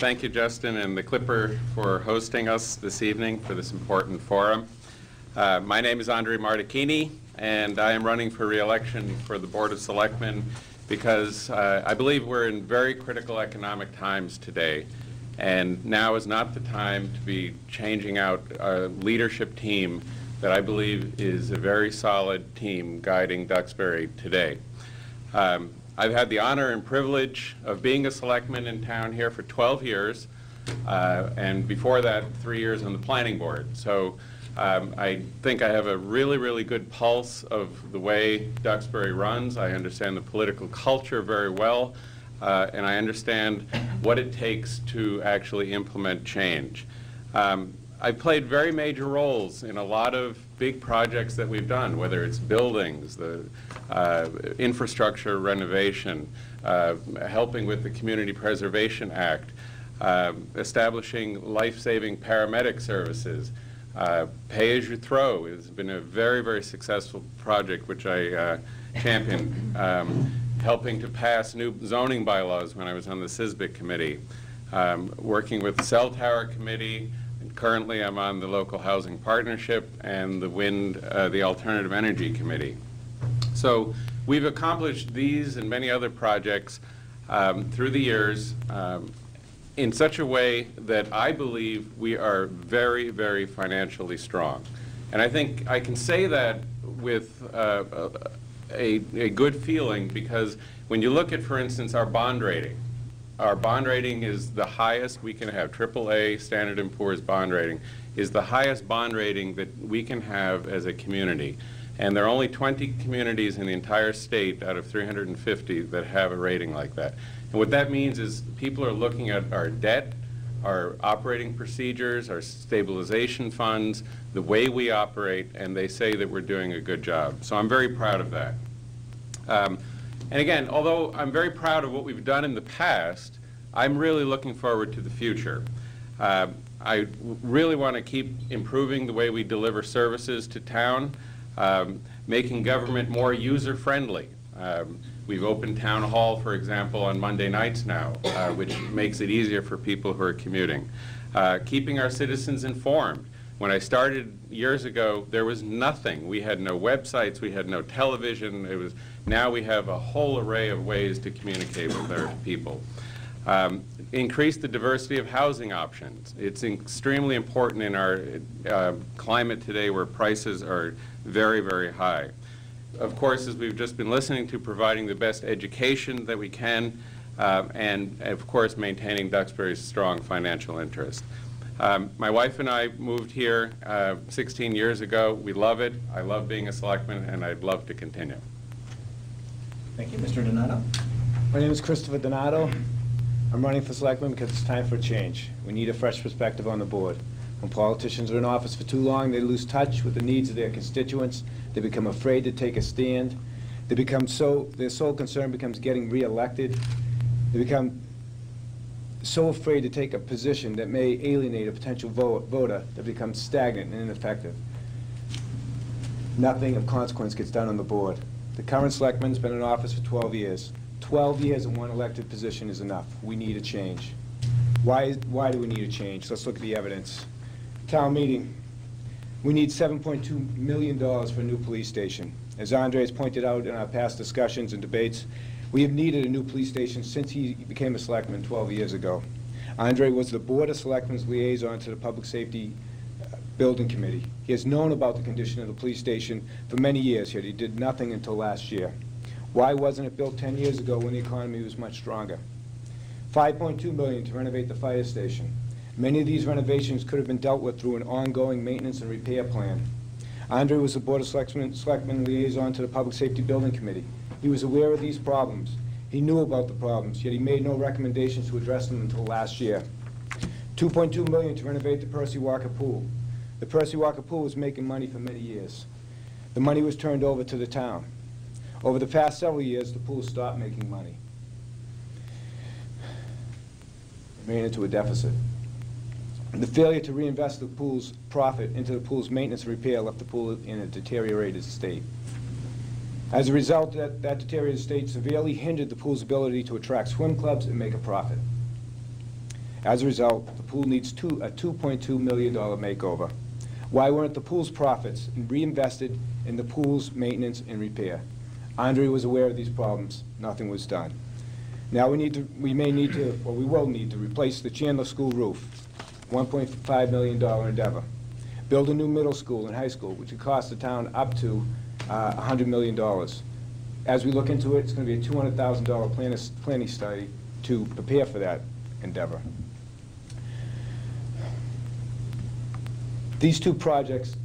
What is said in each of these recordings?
Thank you, Justin, and the Clipper for hosting us this evening for this important forum. My name is Andre Martachini, and I am running for re-election for the Board of Selectmen because I believe we're in very critical economic times today, and now is not the time to be changing out a leadership team that I believe is a very solid team guiding Duxbury today. I've had the honor and privilege of being a selectman in town here for 12 years, and before that, 3 years on the planning board. So I think I have a really good pulse of the way Duxbury runs. I understand the political culture very well, and I understand what it takes to actually implement change. I've played very major roles in a lot of big projects that we've done, whether it's buildings, the infrastructure renovation, helping with the Community Preservation Act, establishing life-saving paramedic services. Pay-as-you-throw has been a very successful project which I championed, helping to pass new zoning bylaws when I was on the CISBIC committee, working with the Cell Tower Committee. Currently, I'm on the Local Housing Partnership and the Alternative Energy Committee. So we've accomplished these and many other projects through the years in such a way that I believe we are very financially strong. And I think I can say that with a good feeling, because when you look at, for instance, our bond rating is the highest we can have. AAA, Standard & Poor's bond rating, is the highest bond rating that we can have as a community. And there are only 20 communities in the entire state out of 350 that have a rating like that. And what that means is people are looking at our debt, our operating procedures, our stabilization funds, the way we operate, and they say that we're doing a good job. So I'm very proud of that. And again, although I'm very proud of what we've done in the past, I'm really looking forward to the future. I really want to keep improving the way we deliver services to town, making government more user-friendly. We've opened Town Hall, for example, on Monday nights now, which makes it easier for people who are commuting. Keeping our citizens informed. When I started years ago, there was nothing. We had no websites, we had no television. Now we have a whole array of ways to communicate with our people. Increase the diversity of housing options. It's extremely important in our climate today where prices are very high. Of course, as we've just been listening to, providing the best education that we can, and of course maintaining Duxbury's strong financial interest. My wife and I moved here 16 years ago. We love it. I love being a selectman, and I'd love to continue. Thank you. Mr. Donato. My name is Christopher Donato. I'm running for selectman because it's time for a change. We need a fresh perspective on the board. When politicians are in office for too long, they lose touch with the needs of their constituents. They become afraid to take a stand. Their sole concern becomes getting re-elected. They become so afraid to take a position that may alienate a potential voter that becomes stagnant and ineffective. Nothing of consequence gets done on the board. The current selectman's been in office for 12 years. 12 years in one elected position is enough. We need a change. Why do we need a change? Let's look at the evidence. Town meeting. We need $7.2 million for a new police station. As Andre has pointed out in our past discussions and debates, we have needed a new police station since he became a selectman 12 years ago. Andre was the Board of Selectmen's liaison to the Public Safety Building Committee. He has known about the condition of the police station for many years, yet he did nothing until last year. Why wasn't it built 10 years ago when the economy was much stronger? $5.2 million to renovate the fire station. Many of these renovations could have been dealt with through an ongoing maintenance and repair plan. Andre was the Board of Selectmen liaison to the Public Safety Building Committee. He was aware of these problems. He knew about the problems, yet he made no recommendations to address them until last year. $2.2 million to renovate the Percy Walker Pool. The Percy Walker Pool was making money for many years. The money was turned over to the town. Over the past several years, the pool stopped making money. It ran into a deficit. The failure to reinvest the pool's profit into the pool's maintenance and repair left the pool in a deteriorated state. As a result, that deteriorated state severely hindered the pool's ability to attract swim clubs and make a profit. As a result, the pool needs a $2.2 million makeover. Why weren't the pool's profits reinvested in the pool's maintenance and repair? Andre was aware of these problems. Nothing was done. Now we will need to replace the Chandler School roof, $1.5 million endeavor. Build a new middle school and high school, which would cost the town up to $100 million. As we look into it, it's going to be a $200,000 planning study to prepare for that endeavor. These two projects,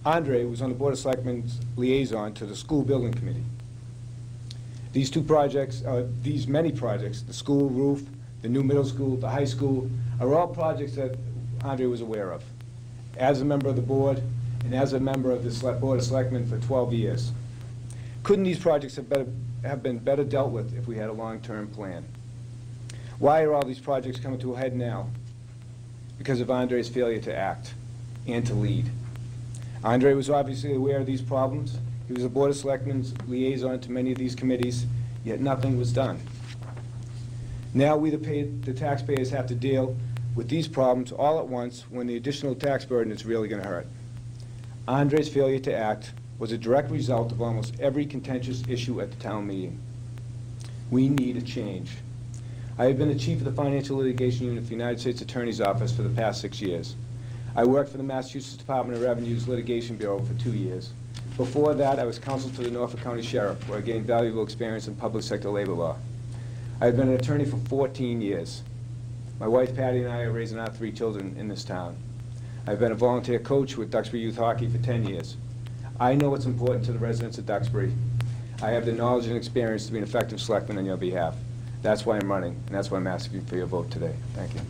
Andre was on the Board of Selectmen's liaison to the School Building Committee. These two projects, these many projects, the school roof, the new middle school, the high school, are all projects that Andre was aware of. As a member of the board and as a member of the Board of Selectmen for 12 years. Couldn't these projects have been better dealt with if we had a long-term plan? Why are all these projects coming to a head now? Because of Andre's failure to act and to lead. Andre was obviously aware of these problems. He was a Board of Selectmen's liaison to many of these committees, yet nothing was done. Now we, the taxpayers, have to deal with these problems all at once when the additional tax burden is really going to hurt. Andre's failure to act was a direct result of almost every contentious issue at the town meeting. We need a change. I have been the chief of the Financial Litigation Unit of the United States Attorney's Office for the past 6 years. I worked for the Massachusetts Department of Revenue's Litigation Bureau for 2 years. Before that, I was counsel to the Norfolk County Sheriff, where I gained valuable experience in public sector labor law. I have been an attorney for 14 years. My wife Patty and I are raising our 3 children in this town. I've been a volunteer coach with Duxbury Youth Hockey for 10 years. I know what's important to the residents of Duxbury. I have the knowledge and experience to be an effective selectman on your behalf. That's why I'm running, and that's why I'm asking for your vote today. Thank you.